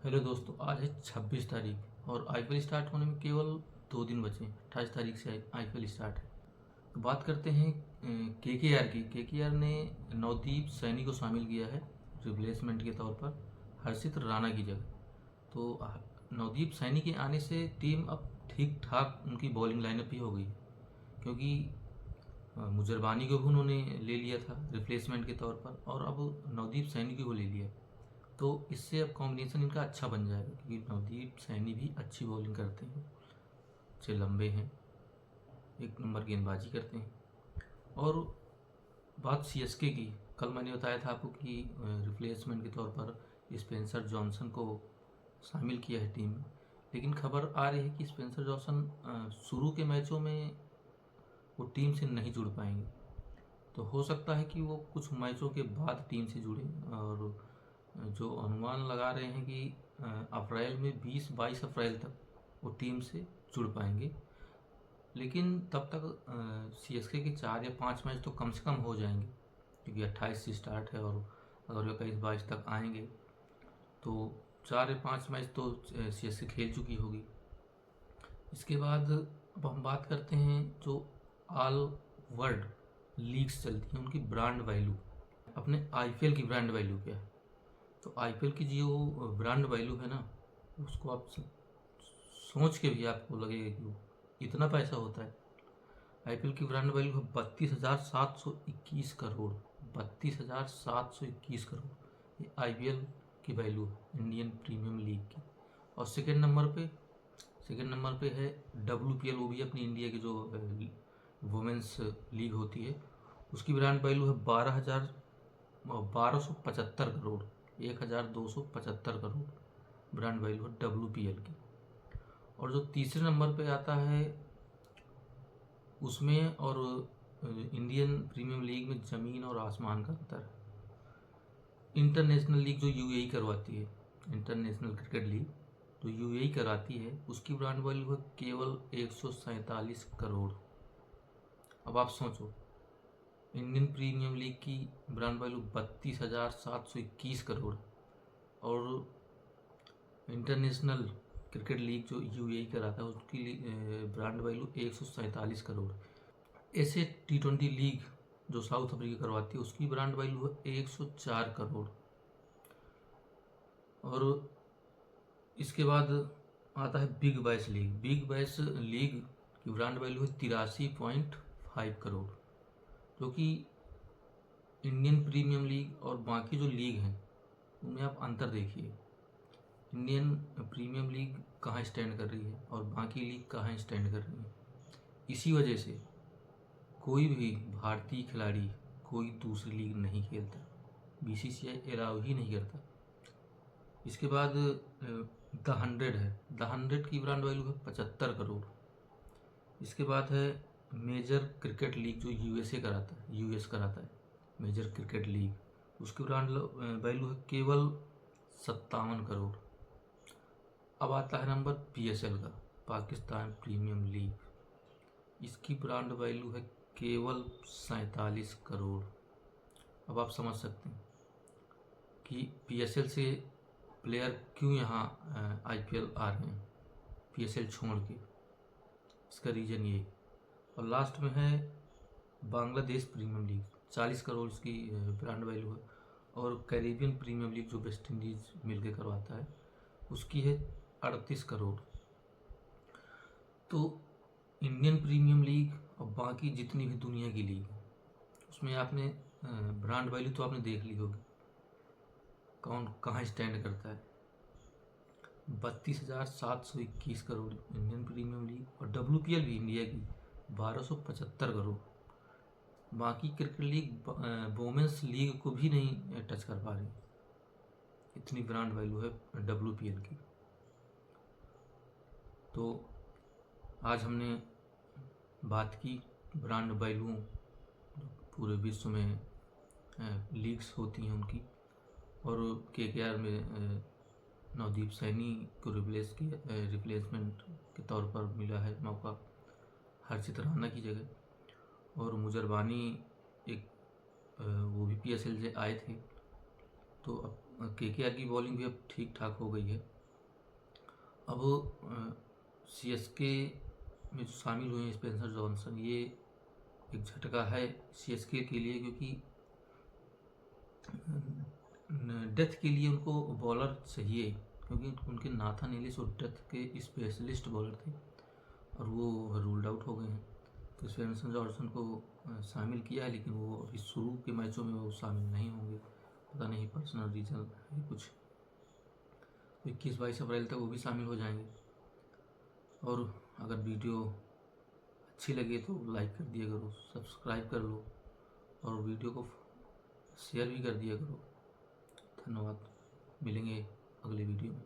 Hello दोस्तों, आज है 26 तारीख और आईपीएल स्टार्ट होने में केवल 2 दिन बचे हैं। 28 तारीख से आईपीएल स्टार्ट है। तो बात करते हैं केकेआर की। केकेआर ने नवदीप सैनी को शामिल किया है रिप्लेसमेंट के तौर पर हर्षित राणा की जगह। तो नवदीप सैनी के आने से टीम अब ठीक ठाक उनकी बॉलिंग लाइनअप भी हो गई है, क्योंकि मुजरबानी को भी उन्होंने ले लिया था रिप्लेसमेंट के तौर पर और अब नवदीप सैनी को ले लिया। तो इससे अब कॉम्बिनेशन इनका अच्छा बन जाएगा, क्योंकि नवदीप सैनी भी अच्छी बॉलिंग करते हैं, अच्छे लंबे हैं, एक नंबर गेंदबाजी करते हैं। और बात सीएसके की, कल मैंने बताया था आपको कि रिप्लेसमेंट के तौर पर स्पेंसर जॉनसन को शामिल किया है टीम में, लेकिन खबर आ रही है कि स्पेंसर जॉनसन शुरू के मैचों में वो टीम से नहीं जुड़ पाएंगे। तो हो सकता है कि वो कुछ मैचों के बाद टीम से जुड़े, और जो अनुमान लगा रहे हैं कि अप्रैल में 20-22 अप्रैल तक वो टीम से जुड़ पाएंगे। लेकिन तब तक सीएसके के 4 या 5 मैच तो कम से कम हो जाएंगे, क्योंकि 28 से स्टार्ट है और अगर वो 21-22 तक आएंगे तो 4 या 5 मैच तो सीएसके खेल चुकी होगी। इसके बाद अब हम बात करते हैं जो ऑल वर्ल्ड लीग्स चलती हैं उनकी ब्रांड वैल्यू। अपने आईपीएल की ब्रांड वैल्यू क्या है? तो आईपीएल की जो ब्रांड वैल्यू है ना, उसको आप सोच के भी आपको लगेगा कि इतना पैसा होता है। आईपीएल की ब्रांड वैल्यू है 32,721 करोड़। 32,721 करोड़ ये आईपीएल की वैल्यू है, इंडियन प्रीमियम लीग की। और सेकेंड नंबर पे है डब्ल्यूपीएल, वो भी अपनी इंडिया की जो वुमेंस लीग होती है, उसकी ब्रांड वैल्यू है 12,275 करोड़। 1,275 करोड़ ब्रांड वैल्यू है डब्ल्यूपीएल की। और जो तीसरे नंबर पे आता है उसमें और इंडियन प्रीमियम लीग में ज़मीन और आसमान का अंतर है। इंटरनेशनल लीग जो यूएई करवाती है, इंटरनेशनल क्रिकेट लीग जो यूएई कराती है, उसकी ब्रांड वैल्यू है केवल 147 करोड़। अब आप सोचो, इंडियन प्रीमियम लीग की ब्रांड वैल्यू 32,721 करोड़ और इंटरनेशनल क्रिकेट लीग जो यूएई कराता है उसकी ब्रांड वैल्यू 147 करोड़। ऐसे T20 लीग जो साउथ अफ्रीका करवाती है उसकी ब्रांड वैल्यू है 104 करोड़। और इसके बाद आता है big bash league. Big bash league की ब्रांड वैल्यू है 83.5 करोड़, जो कि इंडियन प्रीमियम लीग और बाकी जो लीग हैं उनमें आप अंतर देखिए। इंडियन प्रीमियम लीग कहाँ स्टैंड कर रही है और बाकी लीग कहाँ स्टैंड कर रही है। इसी वजह से कोई भी भारतीय खिलाड़ी कोई दूसरी लीग नहीं खेलता, बीसीसीआई अलाउ ही नहीं करता। इसके बाद द 100 है। द 100 की ब्रांड वैल्यू है 75 करोड़। इसके बाद है मेजर क्रिकेट लीग जो यूएस कराता है मेजर क्रिकेट लीग, उसकी ब्रांड वैल्यू है केवल 57 करोड़। अब आता है नंबर पीएसएल का, पाकिस्तान प्रीमियम लीग, इसकी ब्रांड वैल्यू है केवल 47 करोड़। अब आप समझ सकते हैं कि पीएसएल से प्लेयर क्यों यहाँ आईपीएल आ रहे हैं, पीएसएल छोड़ के। इसका रीज़न ये। और लास्ट में है बांग्लादेश प्रीमियम लीग, 40 करोड़ इसकी ब्रांड वैल्यू है। और कैरेबियन प्रीमियम लीग जो वेस्ट इंडीज़ मिलकर करवाता है उसकी है 38 करोड़। तो इंडियन प्रीमियम लीग और बाकी जितनी भी दुनिया की लीग है उसमें आपने ब्रांड वैल्यू तो आपने देख ली होगी, कौन कहाँ स्टैंड करता है। 32,721 करोड़ इंडियन प्रीमियम लीग और डब्ल्यूपीएल भी इंडिया की 1275 करोड़। बाकी क्रिकेट लीग वुमेंस लीग को भी नहीं टच कर पा रही, इतनी ब्रांड वैल्यू है डब्ल्यूपीएल की। तो आज हमने बात की ब्रांड वैल्यू पूरे विश्व में लीग्स होती हैं उनकी, और केकेआर में नवदीप सैनी को रिप्लेसमेंट के तौर पर मिला है मौका हर्षित राणा की जगह। और मुजरबानी एक वो भी पीएसएल से आए थे। तो अब केकेआर की बॉलिंग भी अब ठीक ठाक हो गई है। अब सीएसके में जो शामिल हुए हैं स्पेंसर जॉनसन, ये एक झटका है सीएसके के लिए, क्योंकि डेथ के लिए उनको बॉलर चाहिए, क्योंकि उनके नाथन एलिस और डेथ के स्पेशलिस्ट बॉलर थे और वो रूल्ड आउट हो गए हैं। तो स्पेंसर जॉनसन को शामिल किया है, लेकिन वो अभी शुरू के मैचों में वो शामिल नहीं होंगे, पता नहीं पर्सनल रीज़न है कुछ। तो 21-22 अप्रैल तक वो भी शामिल हो जाएंगे। और अगर वीडियो अच्छी लगे तो लाइक कर दिया करो, सब्सक्राइब कर लो और वीडियो को शेयर भी कर दिया करो। धन्यवाद, मिलेंगे अगले वीडियो में।